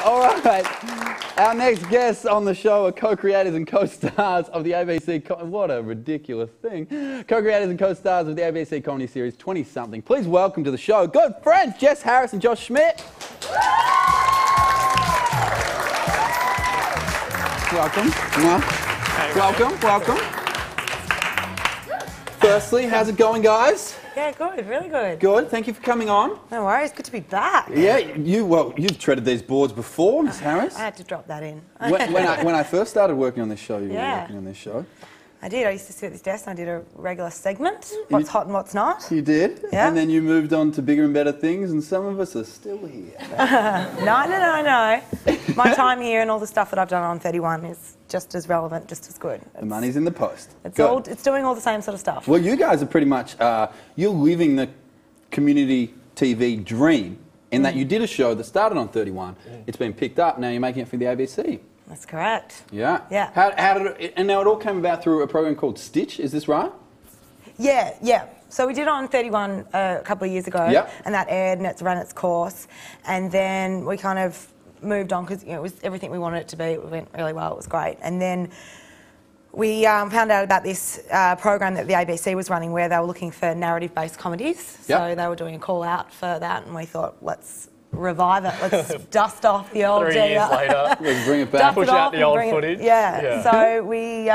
All right. Our next guests on the show are co-creators and co-stars of the ABC... What a ridiculous thing. Co-creators and co-stars of the ABC comedy series 20-something. Please welcome to the show good friends Jess Harris and Josh Schmidt. Welcome. Welcome. Firstly, how's it going, guys? Yeah, good, really good. Good. Thank you for coming on. No worries, good to be back. Yeah, you've treaded these boards before, Miss Harris. I had to drop that in. when I first started working on this show, you were Yeah. working on this show. I did. I used to sit at this desk and I did a regular segment, what's hot and what's not. You did? Yeah. And then you moved on to bigger and better things, and some of us are still here. No. My time here and all the stuff that I've done on 31 is just as relevant, just as good. The money's in the post. It's doing all the same sort of stuff. Well, you guys are pretty much, you're living the community TV dream in that you did a show that started on 31. It's been picked up, now you're making it for the ABC. That's correct. Yeah. Yeah. How did it, and now it all came about through a program called Stitch, is this right? Yeah. So we did it on 31 a couple of years ago, and that aired and it's run its course. And then we kind of moved on because it was everything we wanted it to be. It went really well, it was great. And then we found out about this program that the ABC was running where they were looking for narrative-based comedies. So they were doing a call out for that, and we thought, let's revive it. Let's dust off the old 3 years later. Let's bring it back. Push out the old footage. Yeah. So we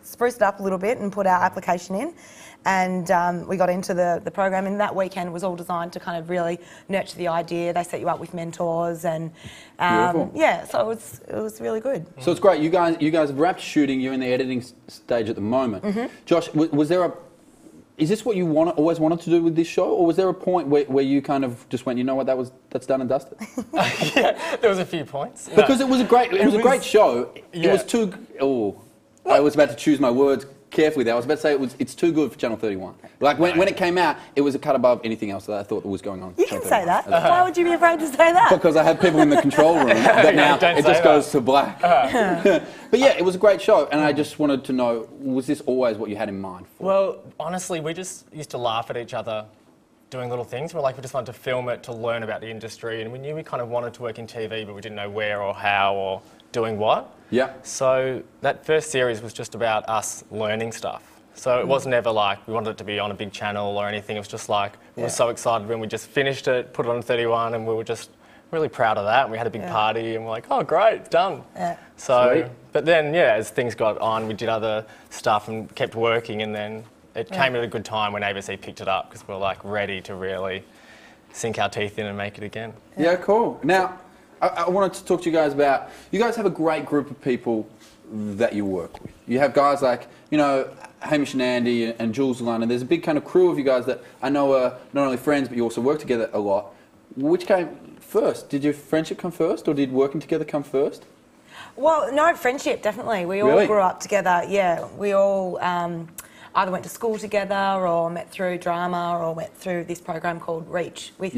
spruced it up a little bit and put our application in. And we got into the program, and that weekend was all designed to kind of really nurture the idea. They set you up with mentors, and so it was really good. So it's great. You guys have wrapped shooting. You're in the editing stage at the moment. Josh, was there is this what you always wanted to do with this show, or was there a point where you kind of just went, you know what, that's done and dusted? Yeah, there was a few points. Because it was a great show. Yeah. It was too. I was about to choose my words carefully there. I was about to say it's too good for Channel 31. Like when it came out, it was a cut above anything else that I thought was going on. You can say that. Why would you be afraid to say that? Because I have people in the control room that now it just goes to black. But yeah, it was a great show, and I just wanted to know, was this always what you had in mind for? Well, honestly, we just used to laugh at each other doing little things. We just wanted to film it to learn about the industry, and we knew we kind of wanted to work in TV, but we didn't know where or how or doing what. Yeah. So that first series was just about us learning stuff. So it was never like we wanted it to be on a big channel or anything. It was just like we were so excited when we just finished it, put it on 31, and we were just really proud of that. And we had a big party, and we're like, oh, great, it's done. Yeah. So, sweet. But then, as things got on, we did other stuff and kept working, and then it came at a good time when ABC picked it up because we were like ready to really sink our teeth in and make it again. Yeah, cool. Now, I wanted to talk to you guys about, you guys have a great group of people that you work with. You have guys like, Hamish and Andy and Jules and Lana. There's a big kind of crew of you guys that I know are not only friends, but you also work together a lot. Which came first? Did your friendship come first, or did working together come first? Well, no, friendship, definitely. We all grew up together, We all either went to school together or met through drama or went through this program called Reach with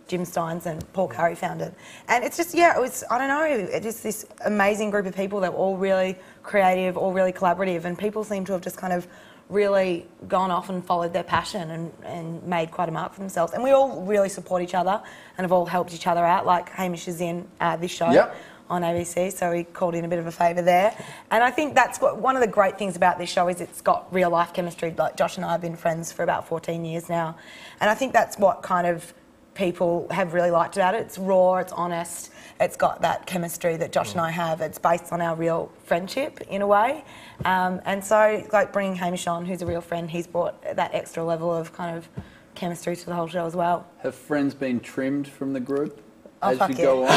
Jim Steins and Paul Curry founded. And it's just, it was, I don't know, it's just this amazing group of people that were all really creative, all really collaborative, and people seem to have just kind of really gone off and followed their passion and made quite a mark for themselves. And we all really support each other and have all helped each other out, like Hamish is in this show. On ABC, so he called in a bit of a favour there. And I think that's one of the great things about this show is it's got real life chemistry. Like Josh and I have been friends for about 14 years now. And I think that's what kind of people have really liked about it. It's raw, it's honest, it's got that chemistry that Josh and I have. It's based on our real friendship in a way. And so like bringing Hamish on, who's a real friend, he's brought that extra level of kind of chemistry to the whole show as well. Have friends been trimmed from the group? Oh, as you go on.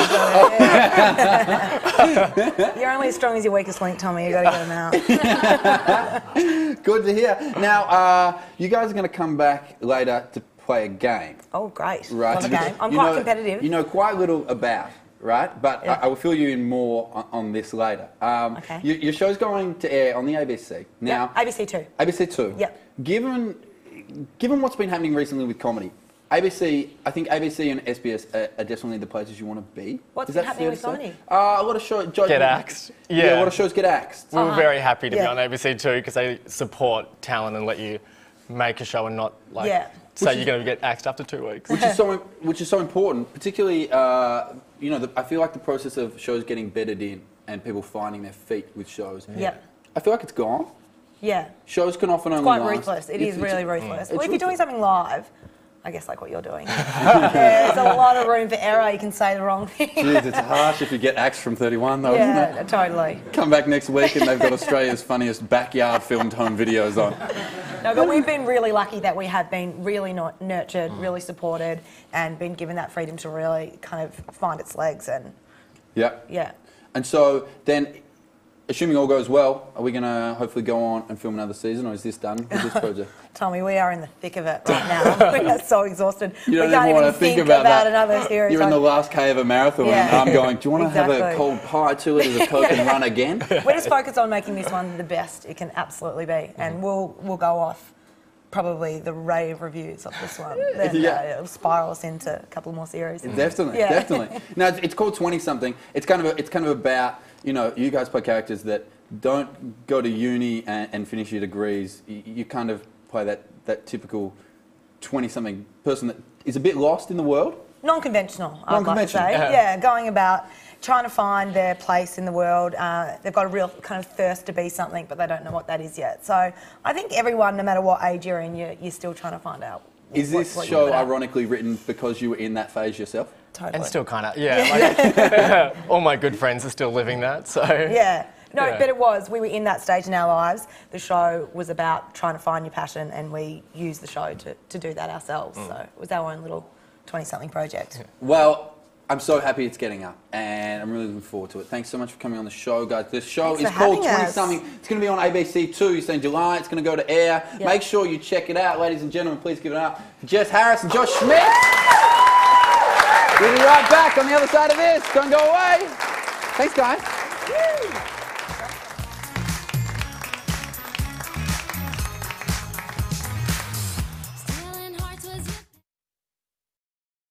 You're only as strong as your weakest link, Tommy. You've got to get them out. Good to hear. Now, you guys are going to come back later to play a game. Oh, great. Right. Love a game. I'm quite competitive. You know quite little about, right? But I will fill you in more on this later. Okay. Your show's going to air on the ABC. Now, ABC 2. ABC 2. Yep. Given what's been happening recently with comedy, ABC, I think ABC and SBS are definitely the places you want to be. What's been happening with comedy? A lot of shows get axed. Yeah, a lot of shows get axed. We were very happy to be on ABC too because they support talent and let you make a show and not say you're going to get axed after 2 weeks. Which is so important, particularly you know, I feel like the process of shows getting bedded in and people finding their feet with shows. Yeah. I feel like it's gone. Yeah. Shows can often only Quite last. ruthless. It is really ruthless. Well, if ruthless. you're doing something live, I guess like what you're doing, there's a lot of room for error. You can say the wrong thing. Jeez, it's harsh if you get axed from 31 though, isn't Yeah, it? totally. Come back next week and they've got Australia's funniest backyard filmed home videos on. No, but we've been really lucky that we have been really nurtured, really supported, and been given that freedom to really kind of find its legs. And yeah. And so then, assuming all goes well, are we going to hopefully go on and film another season, or is this done with this project? Tommy, we are in the thick of it right now. We are so exhausted. You don't we can't even want even to think about that. Another series. You're in the last K of a marathon, Yeah. and I'm going, do you want to have a Exactly. cold pie, 2 litres of Coke, and run again? We're just focused on making this one the best it can absolutely be, and we'll go off probably the rave reviews of this one. Then it'll spiral us into a couple more series. Definitely. Now it's called 20-something. It's kind of about, you know, you guys play characters that don't go to uni and finish your degrees. You kind of play that typical 20-something person that is a bit lost in the world. Non-conventional, I'd like to say. Yeah, going about trying to find their place in the world. They've got a real kind of thirst to be something, but they don't know what that is yet. So I think everyone, no matter what age you're in, you're still trying to find out. Is this show ironically written because you were in that phase yourself? Totally. And still kind of, like, all my good friends are still living that, so. Yeah. No, but it was. We were in that stage in our lives. The show was about trying to find your passion, and we used the show to do that ourselves. So it was our own little 20-something project. Well, I'm so happy it's getting up, and I'm really looking forward to it. Thanks so much for coming on the show, guys. The show is called 20-something. It's going to be on ABC 2. You're saying July. It's going to go to air. Yep. Make sure you check it out, ladies and gentlemen. Please give it up for Jess Harris and Josh Schmidt. We'll be right back on the other side of this. Don't go away. Thanks, guys.